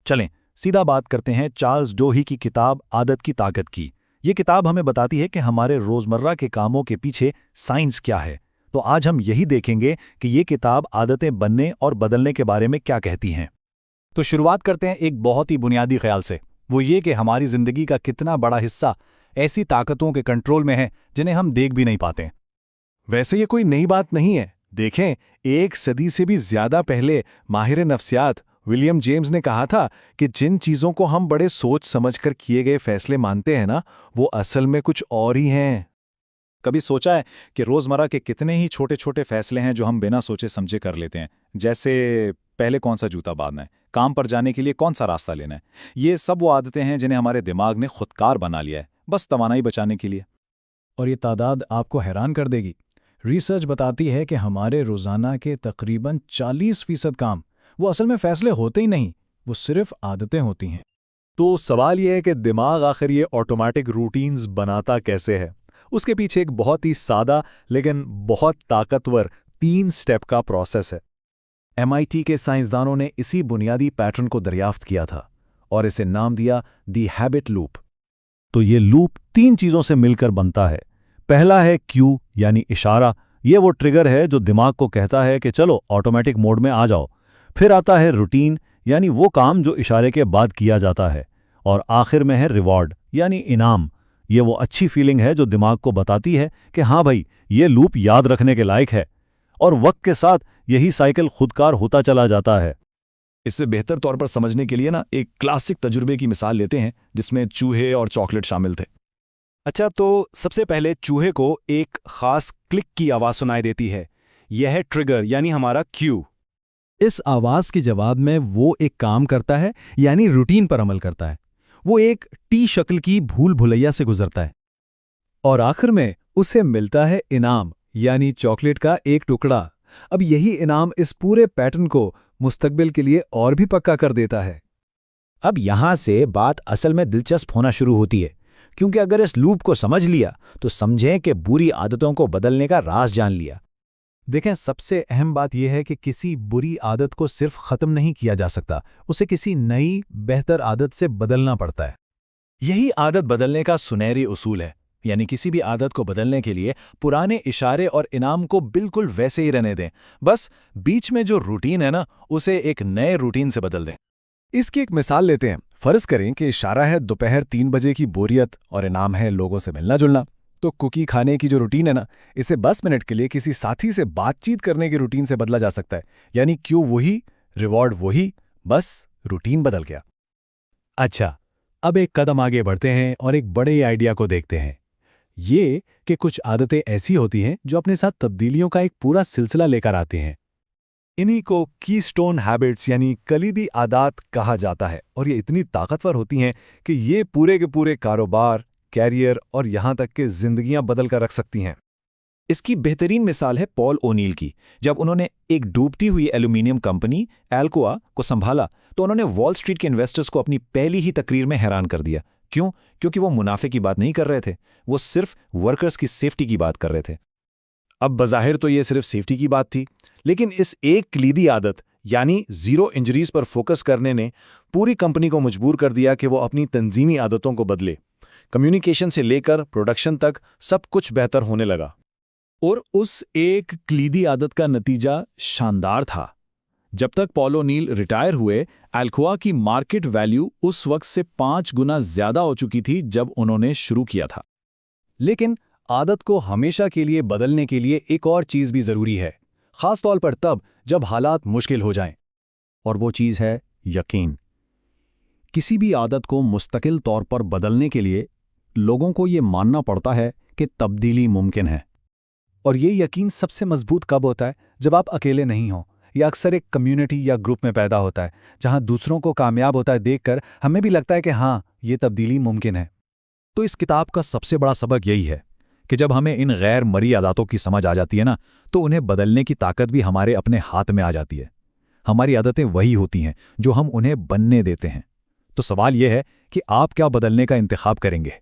चलें सीधा बात करते हैं चार्ल्स डोही की किताब आदत की ताकत की। ये किताब हमें बताती है कि हमारे रोजमर्रा के कामों के पीछे साइंस क्या है। तो आज हम यही देखेंगे कि ये किताब आदतें बनने और बदलने के बारे में क्या कहती हैं। तो शुरुआत करते हैं एक बहुत ही बुनियादी ख्याल से, वो ये कि हमारी जिंदगी का कितना बड़ा हिस्सा ऐसी ताकतों के कंट्रोल में है जिन्हें हम देख भी नहीं पाते। वैसे ये कोई नई बात नहीं है। देखें, 1 सदी से भी ज्यादा पहले माहिर नफ्सियात विलियम जेम्स ने कहा था कि जिन चीजों को हम बड़े सोच समझकर किए गए फैसले मानते हैं ना, वो असल में कुछ और ही हैं। कभी सोचा है कि रोजमर्रा के कितने ही छोटे छोटे फैसले हैं जो हम बिना सोचे समझे कर लेते हैं, जैसे पहले कौन सा जूता बांधना है, काम पर जाने के लिए कौन सा रास्ता लेना है। ये सब वो आदतें हैं जिन्हें हमारे दिमाग ने खुदकार बना लिया है, बस तवानाई बचाने के लिए। और ये तादाद आपको हैरान कर देगी। रिसर्च बताती है कि हमारे रोज़ाना के तकरीबन 40% काम वो असल में फैसले होते ही नहीं, वो सिर्फ आदतें होती हैं। तो सवाल यह है कि दिमाग आखिर ये ऑटोमेटिक रूटीन्स बनाता कैसे है। उसके पीछे एक बहुत ही सादा लेकिन बहुत ताकतवर 3 स्टेप का प्रोसेस है। MIT के साइंसदानों ने इसी बुनियादी पैटर्न को दरियाफ्त किया था और इसे नाम दिया दी हैबिट लूप। तो ये लूप 3 चीज़ों से मिलकर बनता है। पहला है क्यू यानी इशारा। ये वो ट्रिगर है जो दिमाग को कहता है कि चलो ऑटोमेटिक मोड में आ जाओ। फिर आता है रूटीन यानी वो काम जो इशारे के बाद किया जाता है। और आखिर में है रिवॉर्ड यानी इनाम। ये वो अच्छी फीलिंग है जो दिमाग को बताती है कि हाँ भाई, ये लूप याद रखने के लायक है। और वक्त के साथ यही साइकिल खुदकार होता चला जाता है। इससे बेहतर तौर पर समझने के लिए एक क्लासिक तजुर्बे की मिसाल लेते हैं जिसमें चूहे और चॉकलेट शामिल थे। अच्छा, तो सबसे पहले चूहे को एक खास क्लिक की आवाज सुनाई देती है। यह है ट्रिगर यानी हमारा क्यू। इस आवाज़ के जवाब में वो एक काम करता है यानी रूटीन पर अमल करता है। वो एक टी शक्ल की भूल भुलैया से गुजरता है और आखिर में उसे मिलता है इनाम यानी चॉकलेट का एक टुकड़ा। अब यही इनाम इस पूरे पैटर्न को मुस्तकबिल के लिए और भी पक्का कर देता है। अब यहां से बात असल में दिलचस्प होना शुरू होती है, क्योंकि अगर इस लूप को समझ लिया तो समझें कि बुरी आदतों को बदलने का राज जान लिया। देखें, सबसे अहम बात यह है कि किसी बुरी आदत को सिर्फ खत्म नहीं किया जा सकता, उसे किसी नई बेहतर आदत से बदलना पड़ता है। यही आदत बदलने का सुनहरी उसूल है। यानी किसी भी आदत को बदलने के लिए पुराने इशारे और इनाम को बिल्कुल वैसे ही रहने दें, बस बीच में जो रूटीन है ना, उसे एक नए रूटीन से बदल दें। इसकी एक मिसाल लेते हैं। फर्ज करें कि इशारा है दोपहर 3 बजे की बोरियत और इनाम है लोगों से मिलना जुलना। तो कुकी खाने की जो रूटीन है ना, इसे 10 मिनट के लिए किसी साथी से बातचीत करने की रूटीन से बदला जा सकता है। यानी क्यू वही, रिवॉर्ड वही, बस रूटीन बदल गया। अच्छा, अब एक कदम आगे बढ़ते हैं और एक बड़े आइडिया को देखते हैं। ये कि कुछ आदतें ऐसी होती हैं जो अपने साथ तब्दीलियों का एक पूरा सिलसिला लेकर आती हैं। इन्हीं को कीस्टोन हैबिट्स यानी कलीदी आदत कहा जाता है और ये इतनी ताकतवर होती हैं कि ये पूरे के पूरे कारोबार, कैरियर और यहाँ तक कि जिंदगियां बदल कर रख सकती हैं। इसकी बेहतरीन मिसाल है पॉल ओनील की। जब उन्होंने एक डूबती हुई एल्यूमिनियम कंपनी एल्कोआ को संभाला तो उन्होंने वॉल स्ट्रीट के इन्वेस्टर्स को अपनी पहली ही तकरीर में हैरान कर दिया। क्यों? क्योंकि वो मुनाफे की बात नहीं कर रहे थे, वो सिर्फ वर्कर्स की सेफ्टी की बात कर रहे थे। अब बज़ाहिर तो ये सिर्फ सेफ्टी की बात थी, लेकिन इस एक कलीदी आदत यानी 0 इंजरीज पर फोकस करने ने पूरी कंपनी को मजबूर कर दिया कि वो अपनी तंजीमी आदतों को बदले। कम्युनिकेशन से लेकर प्रोडक्शन तक सब कुछ बेहतर होने लगा। और उस एक कलीदी आदत का नतीजा शानदार था। जब तक पॉल ओनील रिटायर हुए, अल्कोआ की मार्केट वैल्यू उस वक्त से 5 गुना ज्यादा हो चुकी थी जब उन्होंने शुरू किया था। लेकिन आदत को हमेशा के लिए बदलने के लिए एक और चीज भी जरूरी है, खास तौर पर तब जब हालात मुश्किल हो जाएं। और वो चीज़ है यकीन। किसी भी आदत को मुस्तकिल तौर पर बदलने के लिए लोगों को ये मानना पड़ता है कि तब्दीली मुमकिन है। और ये यकीन सबसे मजबूत कब होता है? जब आप अकेले नहीं हो, या अक्सर एक कम्युनिटी या ग्रुप में पैदा होता है जहां दूसरों को कामयाब होता है देखकर हमें भी लगता है कि हाँ, ये तब्दीली मुमकिन है। तो इस किताब का सबसे बड़ा सबक यही है कि जब हमें इन गैर मरी आदतों की समझ आ जाती है ना, तो उन्हें बदलने की ताकत भी हमारे अपने हाथ में आ जाती है। हमारी आदतें वही होती हैं जो हम उन्हें बनने देते हैं। तो सवाल यह है कि आप क्या बदलने का इंतखाब करेंगे।